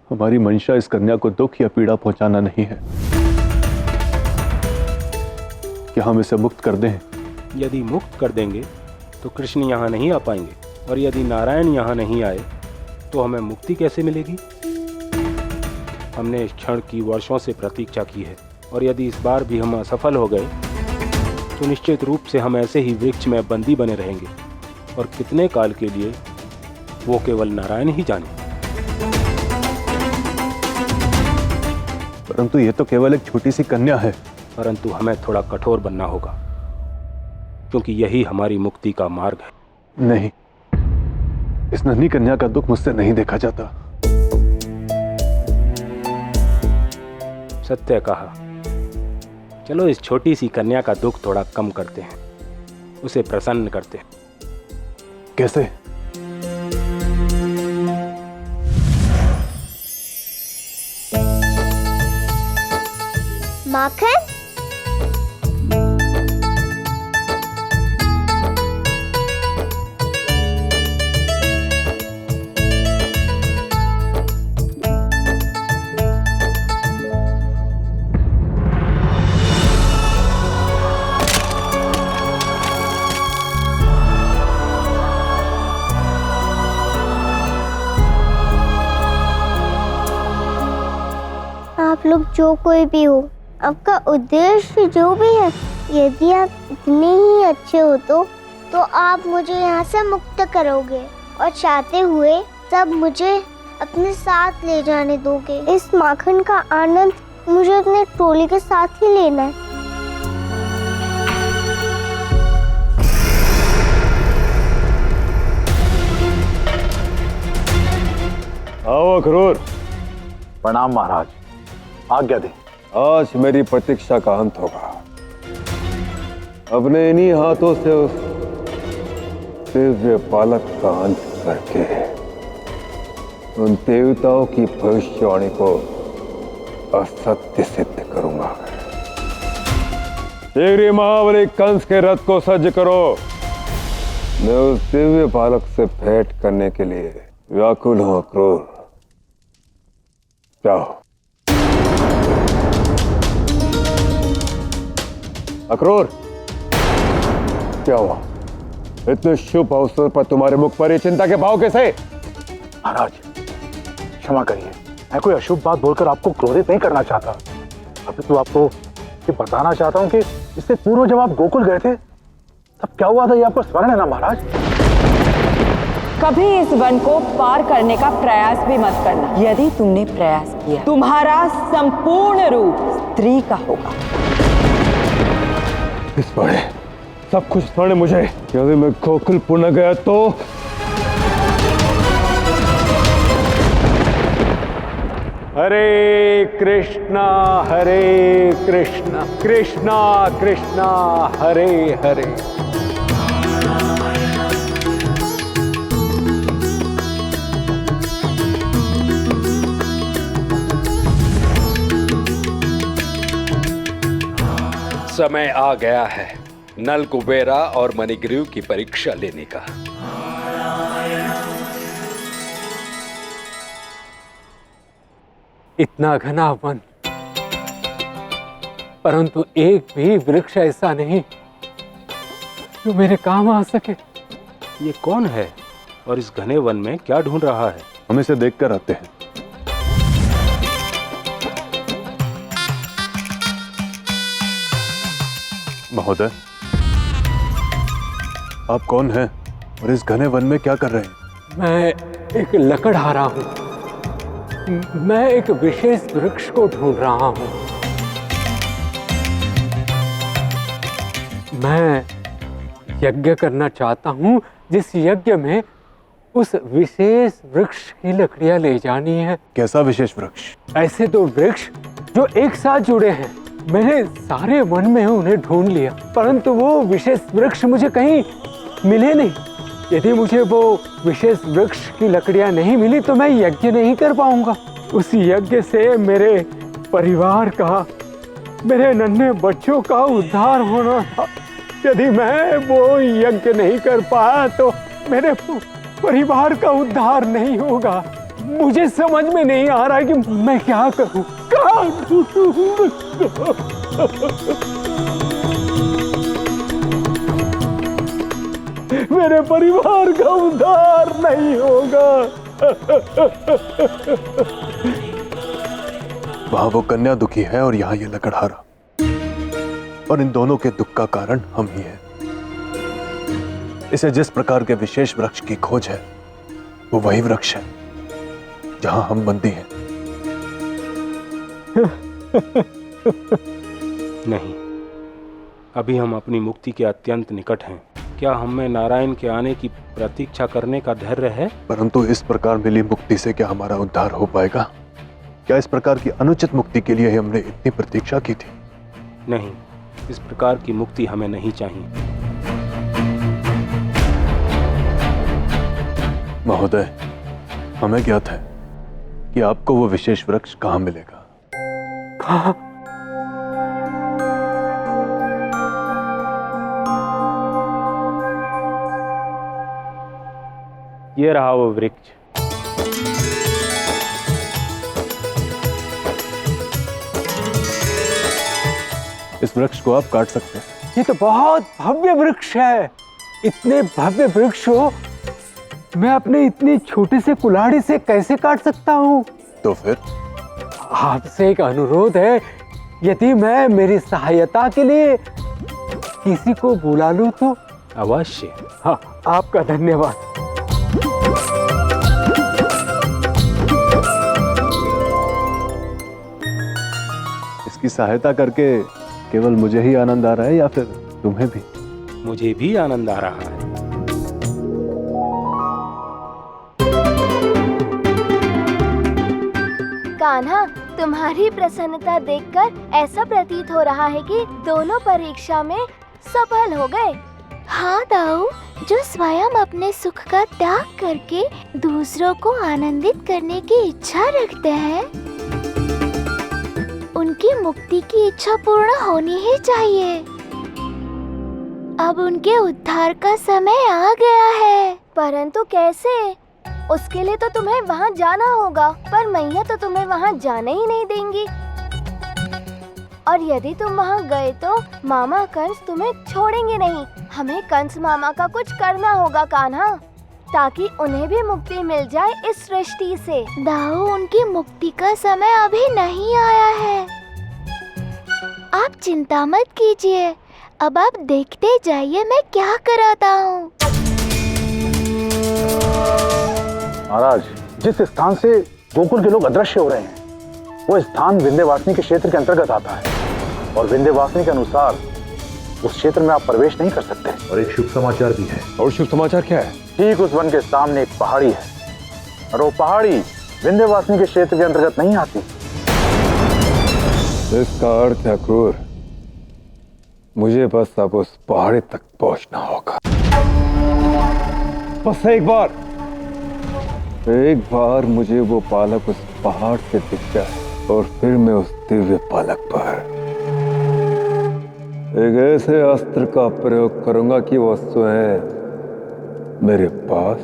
हमारी मंशा इस कन्या को दुख या पीड़ा पहुंचाना नहीं है। क्या हम इसे मुक्त कर दें? यदि मुक्त कर देंगे तो कृष्ण यहाँ नहीं आ पाएंगे, और यदि नारायण यहाँ नहीं आए तो हमें मुक्ति कैसे मिलेगी? हमने इस क्षण की वर्षों से प्रतीक्षा की है, और यदि इस बार भी हम असफल हो गए तो निश्चित रूप से हम ऐसे ही वृक्ष में बंदी बने रहेंगे, और कितने काल के लिए वो केवल नारायण ही जाने। परंतु ये तो केवल एक छोटी सी कन्या है। परंतु हमें थोड़ा कठोर बनना होगा, क्योंकि यही हमारी मुक्ति का मार्ग है। नहीं, इस नन्ही कन्या का दुख मुझसे नहीं देखा जाता। सत्य कहा। चलो इस छोटी सी कन्या का दुख थोड़ा कम करते हैं, उसे प्रसन्न करते हैं। कैसे? माखन, आप लोग जो कोई भी हो, आपका उद्देश्य जो भी है, यदि आप इतने ही अच्छे हो तो आप मुझे यहाँ से मुक्त करोगे और चाहते हुए सब मुझे अपने साथ ले जाने दोगे। इस माखन का आनंद मुझे अपने टोली के साथ ही लेना है। आओ अखरोर। प्रणाम महाराज, आज्ञा दें। आज मेरी प्रतीक्षा का अंत होगा। अपने इन्हीं हाथों से उस दिव्य बालक का अंत करके उन देवताओं की भविष्यवाणी को असत्य सिद्ध करूंगा। शीघ्र महाबली कंस के रथ को सज्ज करो। मैं उस दिव्य बालक से भेंट करने के लिए व्याकुल हूं अक्रूर। जाओ। अक्रूर, क्या हुआ? इतने शुभ अवसर पर तुम्हारे मुख पर ये चिंता के भाव कैसे? महाराज क्षमा करिए, मैं कोई अशुभ बात बोलकर आपको क्रोधित नहीं करना चाहता। अभी तो आपको ये बताना चाहता हूँ कि इससे पूर्व जब आप गोकुल गए थे तब क्या हुआ था, ये आपको स्मरण है ना महाराज? कभी इस वन को पार करने का प्रयास भी मत करना। यदि तुमने प्रयास किया, तुम्हारा संपूर्ण रूप स्त्री का होगा। इस बड़े सब कुछ स्मरण मुझे। यदि मैं गोकुल पुनः गया तो हरे कृष्णा कृष्णा कृष्णा हरे हरे। समय आ गया है नल कुबेरा और मणिग्रीव की परीक्षा लेने का। इतना घना वन, परंतु एक भी वृक्ष ऐसा नहीं जो मेरे काम आ सके। ये कौन है और इस घने वन में क्या ढूंढ रहा है? हम इसे देखकर आते हैं। महोदय, आप कौन हैं और इस घने वन में क्या कर रहे हैं? मैं एक लकड़हारा हूं। मैं एक विशेष वृक्ष को ढूंढ रहा हूं। मैं यज्ञ करना चाहता हूं, जिस यज्ञ में उस विशेष वृक्ष की लकड़ियां ले जानी है। कैसा विशेष वृक्ष? ऐसे दो वृक्ष जो एक साथ जुड़े हैं। मैंने सारे वन में उन्हें ढूंढ लिया, परंतु वो विशेष वृक्ष मुझे कहीं मिले नहीं। यदि मुझे वो विशेष वृक्ष की लकड़ियां नहीं मिली तो मैं यज्ञ नहीं कर पाऊंगा। उस यज्ञ से मेरे परिवार का, मेरे नन्हे बच्चों का उद्धार होना था। यदि मैं वो यज्ञ नहीं कर पाया तो मेरे परिवार का उद्धार नहीं होगा। मुझे समझ में नहीं आ रहा कि मैं क्या करूं, कहाँ ढूंढूं। मेरे परिवार का उद्धार नहीं होगा। वहां वो कन्या दुखी है और यहाँ ये लकड़हारा, और इन दोनों के दुख का कारण हम ही हैं। इसे जिस प्रकार के विशेष वृक्ष की खोज है वो वही वृक्ष है जहां हम बंदी हैं। नहीं, अभी हम अपनी मुक्ति के अत्यंत निकट हैं। क्या हमें नारायण के आने की प्रतीक्षा करने का धैर्य है? परंतु इस प्रकार मिली मुक्ति से क्या हमारा उद्धार हो पाएगा? क्या इस प्रकार की अनुचित मुक्ति के लिए ही हमने इतनी प्रतीक्षा की थी? नहीं, इस प्रकार की मुक्ति हमें नहीं चाहिए। महोदय, हमें ज्ञात है कि आपको वो विशेष वृक्ष कहाँ मिलेगा। कहाँ? ये रहा वो वृक्ष। इस वृक्ष को आप काट सकते हैं। ये तो बहुत भव्य वृक्ष है। इतने भव्य वृक्ष हो मैं अपने इतनी छोटी से कुल्हाड़ी से कैसे काट सकता हूँ? तो फिर आपसे एक अनुरोध है, यदि मैं मेरी सहायता के लिए किसी को बुला लूं तो? अवश्य। हाँ, आपका धन्यवाद। इसकी सहायता करके केवल मुझे ही आनंद आ रहा है या फिर तुम्हें भी? मुझे भी आनंद आ रहा है। कान्हा, तुम्हारी प्रसन्नता देखकर ऐसा प्रतीत हो रहा है कि दोनों परीक्षा में सफल हो गए। हाँ दाऊ, जो स्वयं अपने सुख का त्याग करके दूसरों को आनंदित करने की इच्छा रखते हैं, उनकी मुक्ति की इच्छा पूर्ण होनी ही चाहिए। अब उनके उद्धार का समय आ गया है। परंतु कैसे? उसके लिए तो तुम्हें वहाँ जाना होगा, पर मैया तो तुम्हें वहाँ जाने ही नहीं देंगी। और यदि तुम वहाँ गए तो मामा कंस तुम्हें छोड़ेंगे नहीं। हमें कंस मामा का कुछ करना होगा कान्हा, ताकि उन्हें भी मुक्ति मिल जाए इस सृष्टि से। दाऊ, उनकी मुक्ति का समय अभी नहीं आया है। आप चिंता मत कीजिए, अब आप देखते जाइए मैं क्या कराता हूँ। महाराज, जिस स्थान से गोकुल के लोग अदृश्य हो रहे हैं वो स्थान विंध्यवासिनी के क्षेत्र के अंतर्गत आता है, और विंध्यवासिनी के अनुसार उस क्षेत्र में आप प्रवेश नहीं कर सकते। और एक शुभ समाचार भी है। और शुभ समाचार क्या है? ठीक उस वन के सामने एक पहाड़ी है, और वो पहाड़ी विंध्यवासिनी के क्षेत्र के अंतर्गत नहीं आती। इसका अर्थ है क्रूर, मुझे बस अब उस पहाड़ी तक पहुंचना होगा। बस एक बार मुझे वो पालक उस पहाड़ से दिख जाए और फिर मैं उस दिव्य पालक पर एक ऐसे अस्त्र का प्रयोग करूंगा कि वो स्वयं मेरे पास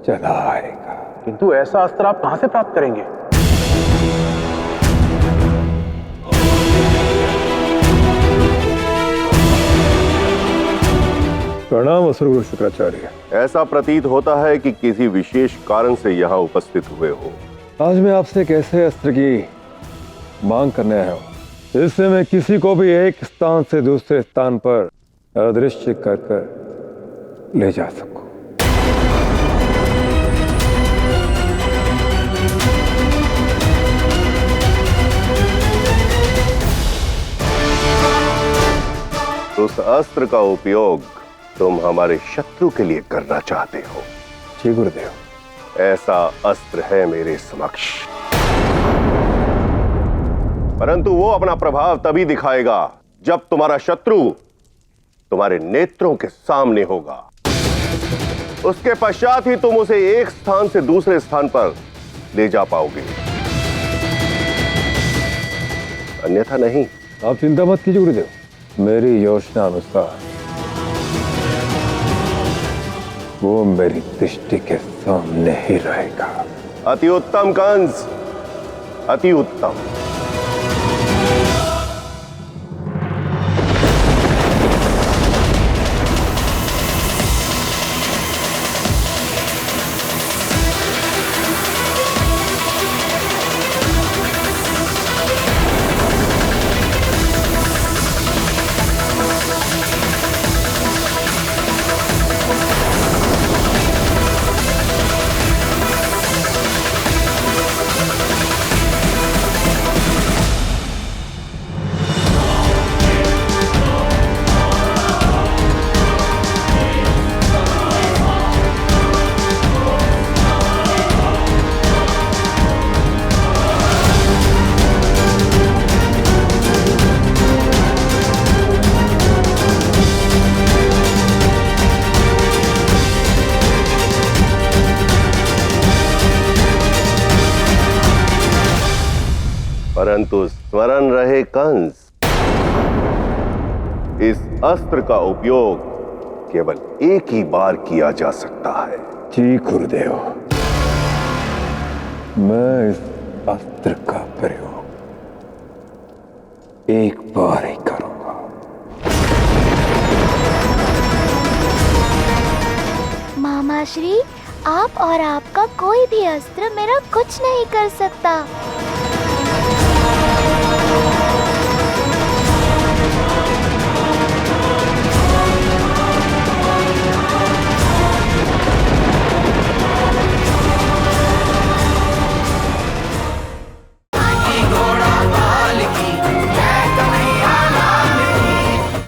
चला आएगा। किंतु ऐसा अस्त्र आप कहां से प्राप्त करेंगे? प्रणाम असुरगुरु शुक्राचार्य। ऐसा प्रतीत होता है कि किसी विशेष कारण से यहाँ उपस्थित हुए हो। आज मैं आपसे एक ऐसे अस्त्र की मांग करने आया हूँ, इससे मैं किसी को भी एक स्थान से दूसरे स्थान पर अदृश्य कर ले जा सकूं। उस अस्त्र का उपयोग तुम हमारे शत्रु के लिए करना चाहते हो। जी गुरुदेव। ऐसा अस्त्र है मेरे समक्ष, परंतु वो अपना प्रभाव तभी दिखाएगा जब तुम्हारा शत्रु तुम्हारे नेत्रों के सामने होगा। उसके पश्चात ही तुम उसे एक स्थान से दूसरे स्थान पर ले जा पाओगे, अन्यथा नहीं। आप चिंता मत कीजिए गुरुदेव, मेरी योजना अनुसार वो मेरी दृष्टि के सामने ही रहेगा। अति उत्तम कंस, अति उत्तम। परंतु स्मरण रहे कंस, इस अस्त्र का उपयोग केवल एक ही बार किया जा सकता है। जी गुरुदेव, मैं इस अस्त्र का प्रयोग एक बार ही करूंगा। मामा श्री, आप और आपका कोई भी अस्त्र मेरा कुछ नहीं कर सकता।